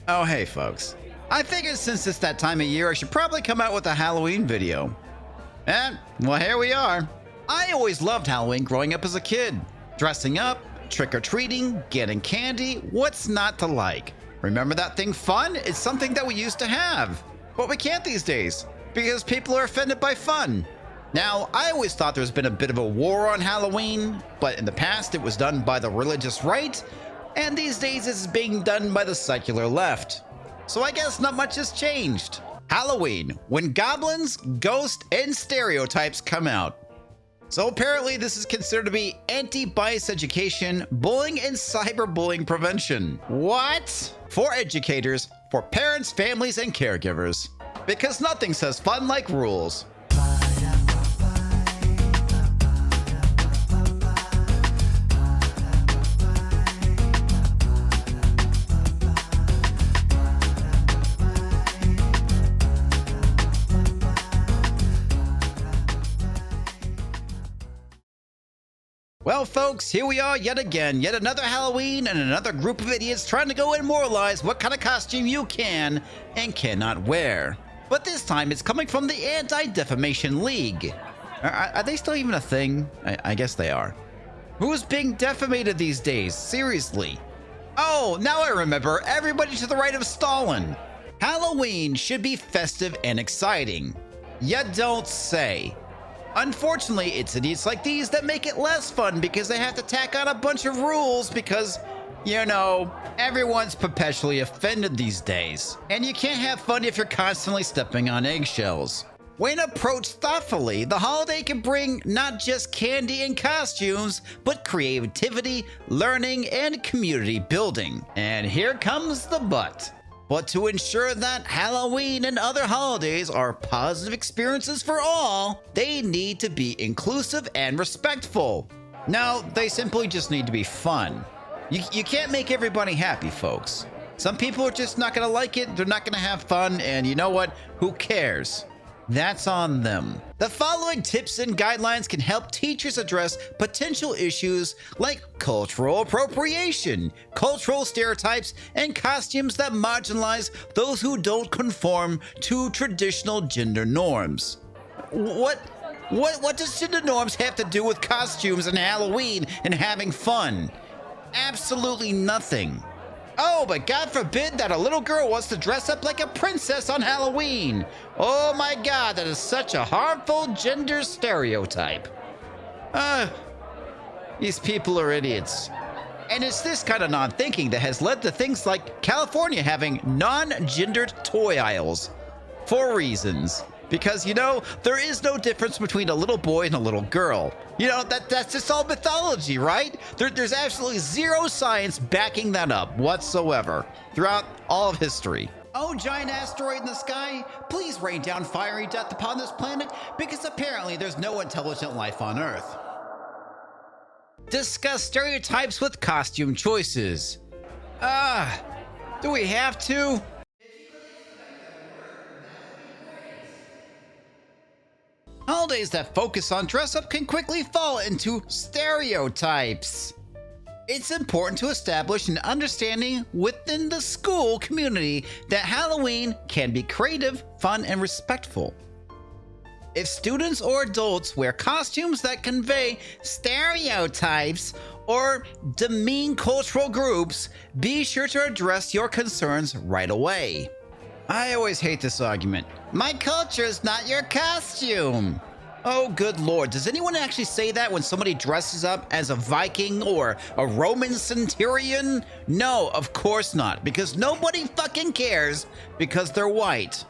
Oh, hey, folks. I figured since it's that time of year, I should probably come out with a Halloween video. And, well, here we are. I always loved Halloween growing up as a kid. Dressing up, trick-or-treating, getting candy, what's not to like? Remember that thing fun? It's something that we used to have. But we can't these days, because people are offended by fun. Now, I always thought there's been a bit of a war on Halloween, but in the past it was done by the religious right, and these days it's being done by the secular left. So I guess not much has changed. Halloween, when goblins, ghosts, and stereotypes come out. So apparently this is considered to be anti-bias education, bullying, and cyberbullying prevention. What? For educators, for parents, families, and caregivers. Because nothing says fun like rules. Well, folks, here we are yet again, yet another Halloween and another group of idiots trying to go and moralize what kind of costume you can and cannot wear. But this time, it's coming from the Anti-Defamation League. Are they still even a thing? I guess they are. Who's being defamated these days? Seriously. Oh, now I remember. Everybody to the right of Stalin. Halloween should be festive and exciting. You don't say. Unfortunately, it's idiots like these that make it less fun because they have to tack on a bunch of rules because, you know, everyone's perpetually offended these days. And you can't have fun if you're constantly stepping on eggshells. When approached thoughtfully, the holiday can bring not just candy and costumes, but creativity, learning, and community building. And here comes the but. But to ensure that Halloween and other holidays are positive experiences for all, they need to be inclusive and respectful. No, they simply just need to be fun. You can't make everybody happy, folks. Some people are just not gonna like it, they're not gonna have fun, and you know what? Who cares? That's on them. The following tips and guidelines can help teachers address potential issues like cultural appropriation, cultural stereotypes, and costumes that marginalize those who don't conform to traditional gender norms. What does gender norms have to do with costumes and Halloween and having fun? Absolutely nothing. Oh, but God forbid that a little girl wants to dress up like a princess on Halloween. Oh my God, that is such a harmful gender stereotype. These people are idiots. And it's this kind of non-thinking that has led to things like California having non-gendered toy aisles. For reasons. Because, you know, there is no difference between a little boy and a little girl. You know, that's just all mythology, right? There's absolutely zero science backing that up whatsoever throughout all of history. Oh, giant asteroid in the sky, please rain down fiery death upon this planet because apparently there's no intelligent life on Earth. Discuss stereotypes with costume choices. Do we have to? Holidays that focus on dress-up can quickly fall into stereotypes. It's important to establish an understanding within the school community that Halloween can be creative, fun, and respectful. If students or adults wear costumes that convey stereotypes or demean cultural groups, be sure to address your concerns right away. I always hate this argument. My culture is not your costume. Oh, good Lord. Does anyone actually say that when somebody dresses up as a Viking or a Roman centurion? No, of course not, because nobody fucking cares because they're white.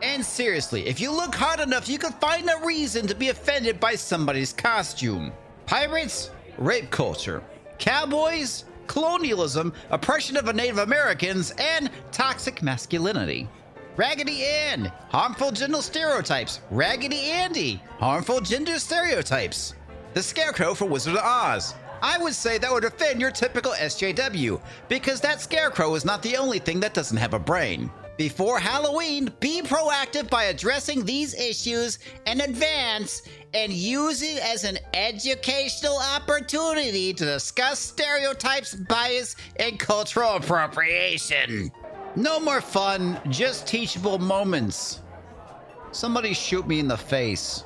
And seriously, if you look hard enough, you can find a reason to be offended by somebody's costume. Pirates, rape culture. Cowboys, colonialism, oppression of Native Americans, and toxic masculinity. Raggedy Ann, harmful gender stereotypes. Raggedy Andy, harmful gender stereotypes. The Scarecrow for Wizard of Oz. I would say that would offend your typical SJW, because that Scarecrow is not the only thing that doesn't have a brain. Before Halloween, be proactive by addressing these issues in advance and use it as an educational opportunity to discuss stereotypes, bias, and cultural appropriation. No more fun, just teachable moments. Somebody shoot me in the face.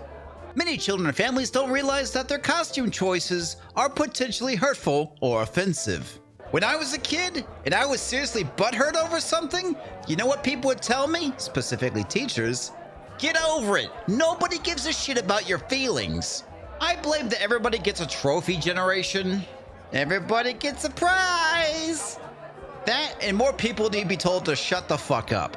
Many children and families don't realize that their costume choices are potentially hurtful or offensive. When I was a kid and I was seriously butthurt over something, you know what people would tell me, specifically teachers? Get over it. Nobody gives a shit about your feelings. I blame the everybody gets a trophy generation. Everybody gets a prize. That and more people need to be told to shut the fuck up.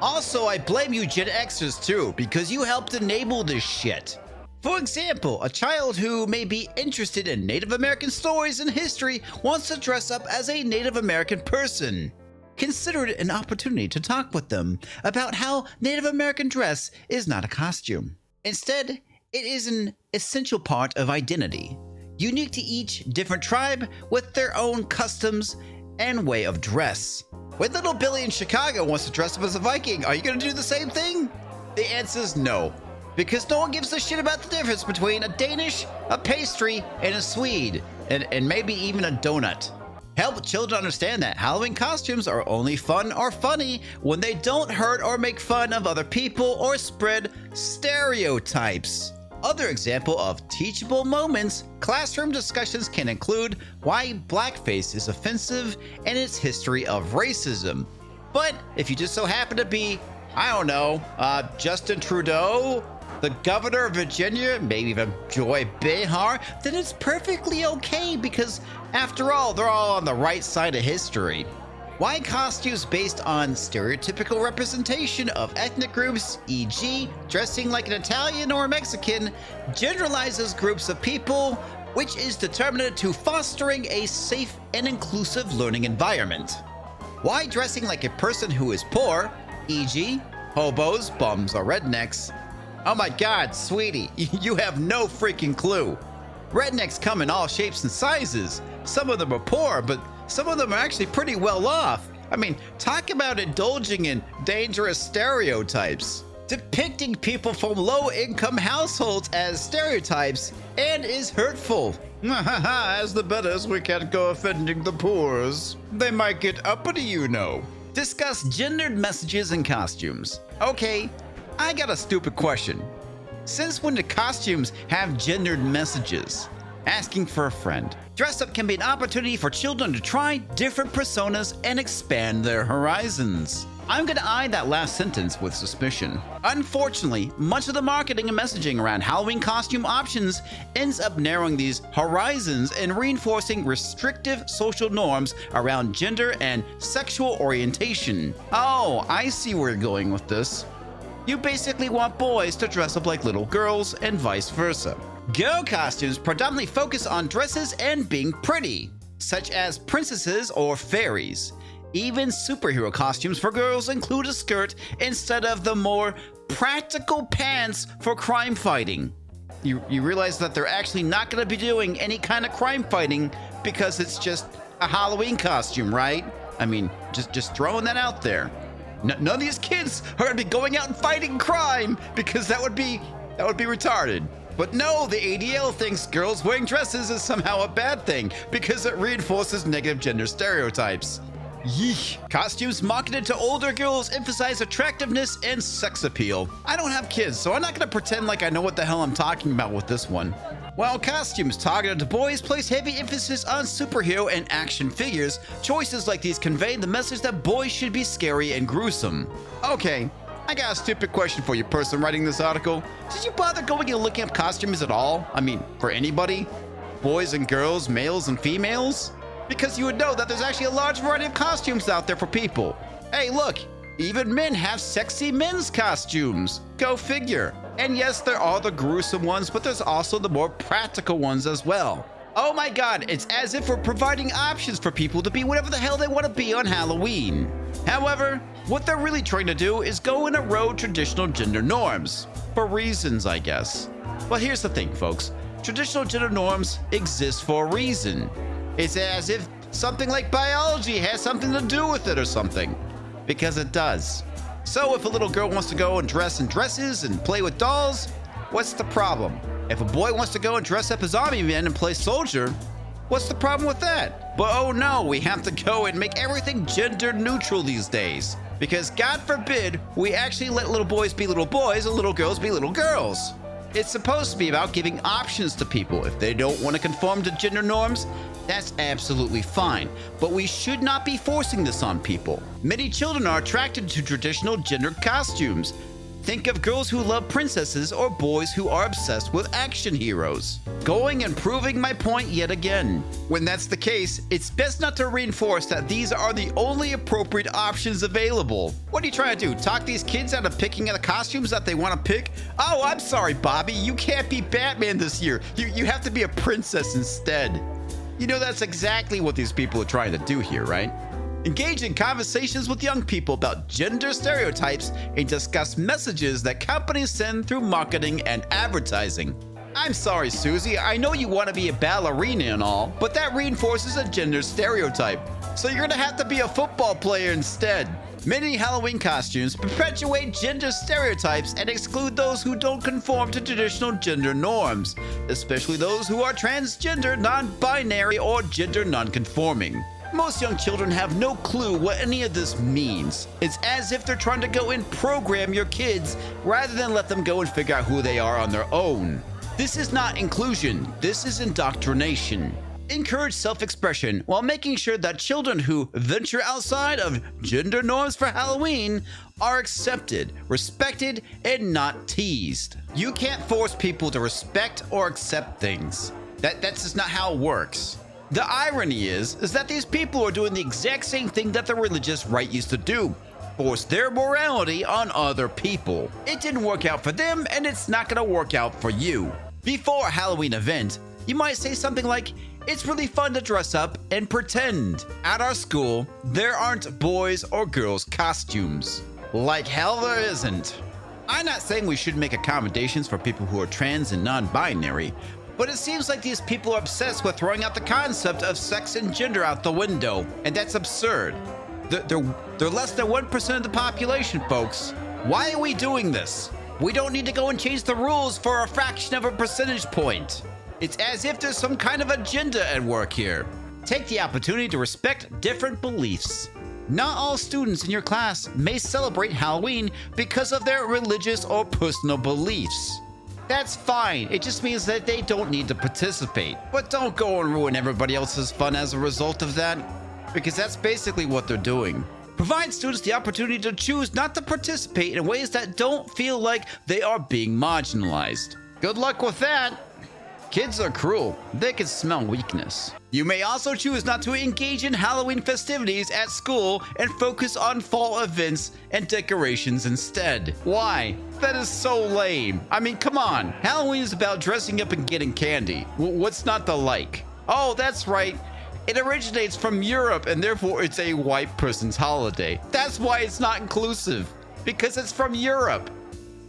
Also, I blame you Gen Xers too, because you helped enable this shit. For example, a child who may be interested in Native American stories and history wants to dress up as a Native American person. Consider it an opportunity to talk with them about how Native American dress is not a costume. Instead, it is an essential part of identity, unique to each different tribe with their own customs and way of dress. When little Billy in Chicago wants to dress up as a Viking, are you going to do the same thing? The answer is no. Because no one gives a shit about the difference between a Danish, a pastry, and a Swede, and maybe even a donut. Help children understand that Halloween costumes are only fun or funny when they don't hurt or make fun of other people or spread stereotypes. Other example of teachable moments, classroom discussions can include why blackface is offensive and its history of racism. But if you just so happen to be, I don't know, Justin Trudeau, the governor of Virginia, maybe even Joy Behar, then it's perfectly okay because, after all, they're all on the right side of history. Why costumes based on stereotypical representation of ethnic groups, e.g., dressing like an Italian or Mexican, generalizes groups of people, which is determined to fostering a safe and inclusive learning environment. Why dressing like a person who is poor, e.g., hobos, bums, or rednecks? Oh my god, sweetie, you have no freaking clue. Rednecks come in all shapes and sizes. Some of them are poor, but some of them are actually pretty well off. I mean, talk about indulging in dangerous stereotypes. Depicting people from low-income households as stereotypes and is hurtful. As the betters, we can't go offending the poors. They might get uppity, you know. Discuss gendered messages and costumes. Okay, I got a stupid question. Since when do costumes have gendered messages? Asking for a friend. Dress up can be an opportunity for children to try different personas and expand their horizons. I'm gonna eye that last sentence with suspicion. Unfortunately, much of the marketing and messaging around Halloween costume options ends up narrowing these horizons and reinforcing restrictive social norms around gender and sexual orientation. Oh, I see where you're going with this. You basically want boys to dress up like little girls and vice versa. Girl costumes predominantly focus on dresses and being pretty, such as princesses or fairies. Even superhero costumes for girls include a skirt instead of the more practical pants for crime fighting. You realize that they're actually not going to be doing any kind of crime fighting because it's just a Halloween costume, right? I mean, just throwing that out there. None of these kids are going to be going out and fighting crime because that would be retarded. But no, the ADL thinks girls wearing dresses is somehow a bad thing because it reinforces negative gender stereotypes. Yeesh. Costumes marketed to older girls emphasize attractiveness and sex appeal. I don't have kids, so I'm not going to pretend like I know what the hell I'm talking about with this one. While costumes targeted to boys place heavy emphasis on superhero and action figures, choices like these convey the message that boys should be scary and gruesome. Okay, I got a stupid question for you, person writing this article. Did you bother going and looking up costumes at all? I mean, for anybody? Boys and girls, males and females? Because you would know that there's actually a large variety of costumes out there for people. Hey, look, even men have sexy men's costumes. Go figure. And yes, there are the gruesome ones, but there's also the more practical ones as well. Oh my god, it's as if we're providing options for people to be whatever the hell they want to be on Halloween. However, what they're really trying to do is go and erode traditional gender norms. For reasons, I guess. Well, here's the thing, folks. Traditional gender norms exist for a reason. It's as if something like biology has something to do with it or something. Because it does. So if a little girl wants to go and dress in dresses and play with dolls, what's the problem? If a boy wants to go and dress up as army men and play soldier, What's the problem with that? But oh no, we have to go and make everything gender neutral these days. Because God forbid, we actually let little boys be little boys and little girls be little girls. It's supposed to be about giving options to people. If they don't want to conform to gender norms, that's absolutely fine. But we should not be forcing this on people. Many children are attracted to traditional gender costumes. Think of girls who love princesses or boys who are obsessed with action heroes. Going and proving my point yet again. When that's the case, it's best not to reinforce that these are the only appropriate options available. What are you trying to do? Talk these kids out of picking the costumes that they want to pick? Oh, I'm sorry, Bobby. You can't be Batman this year. You have to be a princess instead. You know that's exactly what these people are trying to do here, right? Engage in conversations with young people about gender stereotypes and discuss messages that companies send through marketing and advertising. I'm sorry, Susie, I know you want to be a ballerina and all, but that reinforces a gender stereotype. So you're gonna have to be a football player instead. Many Halloween costumes perpetuate gender stereotypes and exclude those who don't conform to traditional gender norms, especially those who are transgender, non-binary, or gender non-conforming. Most young children have no clue what any of this means. It's as if they're trying to go and program your kids rather than let them go and figure out who they are on their own. This is not inclusion, this is indoctrination. Encourage self-expression while making sure that children who venture outside of gender norms for Halloween are accepted, respected, and not teased. You can't force people to respect or accept things. That's just not how it works. The irony is that these people are doing the exact same thing that the religious right used to do. Force their morality on other people. It didn't work out for them, and it's not gonna work out for you. Before a Halloween event, you might say something like, "It's really fun to dress up and pretend. At our school, there aren't boys or girls costumes." Like hell there isn't. I'm not saying we should make accommodations for people who are trans and non-binary, but it seems like these people are obsessed with throwing out the concept of sex and gender out the window, and that's absurd. They're less than 1% of the population, folks. Why are we doing this? We don't need to go and change the rules for a fraction of a percentage point. It's as if there's some kind of agenda at work here. Take the opportunity to respect different beliefs. Not all students in your class may celebrate Halloween because of their religious or personal beliefs. That's fine, it just means that they don't need to participate. But don't go and ruin everybody else's fun as a result of that, because that's basically what they're doing. Provide students the opportunity to choose not to participate in ways that don't feel like they are being marginalized. Good luck with that. Kids are cruel. They can smell weakness. You may also choose not to engage in Halloween festivities at school and focus on fall events and decorations instead. Why? That is so lame. I mean, come on. Halloween is about dressing up and getting candy. What's not to like? Oh, that's right. It originates from Europe and therefore it's a white person's holiday. That's why it's not inclusive. Because it's from Europe.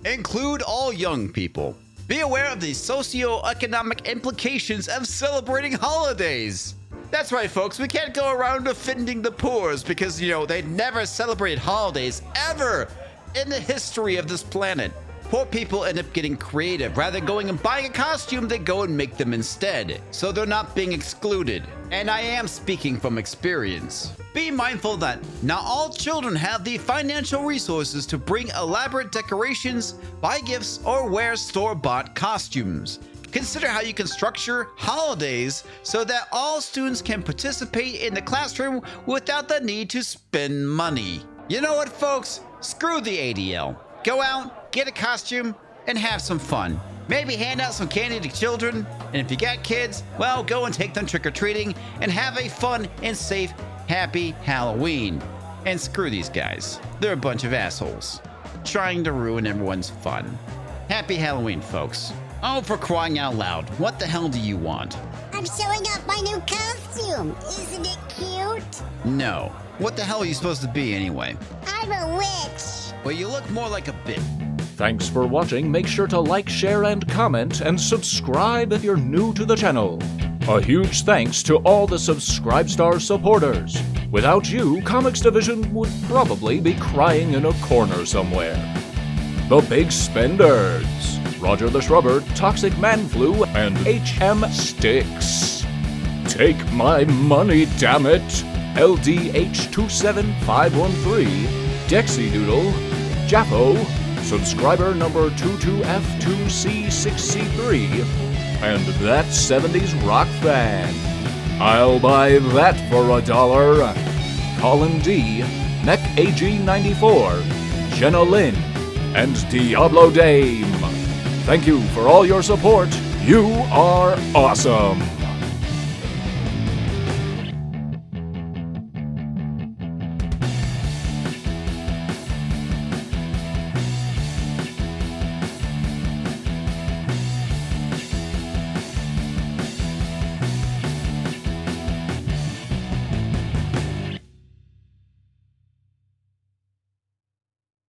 Include all young people. Be aware of the socio-economic implications of celebrating holidays. That's right, folks. We can't go around offending the poors because, they never celebrated holidays ever in the history of this planet. Poor people end up getting creative. Rather than going and buying a costume, they go and make them instead. So they're not being excluded. And I am speaking from experience. Be mindful that not all children have the financial resources to bring elaborate decorations, buy gifts, or wear store-bought costumes. Consider how you can structure holidays so that all students can participate in the classroom without the need to spend money. You know what, folks? Screw the ADL. Go out, get a costume, and have some fun. Maybe hand out some candy to children, and if you got kids, well, go and take them trick-or-treating and have a fun and safe, happy Halloween. And screw these guys. They're a bunch of assholes, trying to ruin everyone's fun. Happy Halloween, folks. Oh, for crying out loud, what the hell do you want? I'm showing off my new costume. Isn't it cute? No. What the hell are you supposed to be anyway? I'm a witch. Well, you look more like a bitch. Thanks for watching. Make sure to like, share, and comment, and subscribe if you're new to the channel. A huge thanks to all the Subscribestar supporters. Without you, Comics Division would probably be crying in a corner somewhere. The Big Spenders, Roger the Shrubber, Toxic Man Flu, and HMStix. Take my money, damn it! LDH27513, Dexidoodle, J.A.F.O, subscriber number 22F2C6C3, and that 70s rock fan. I'll buy that for $1. Colin D, Mech AG94, Jenna Lyn, and DiabloDame. Thank you for all your support. You are awesome!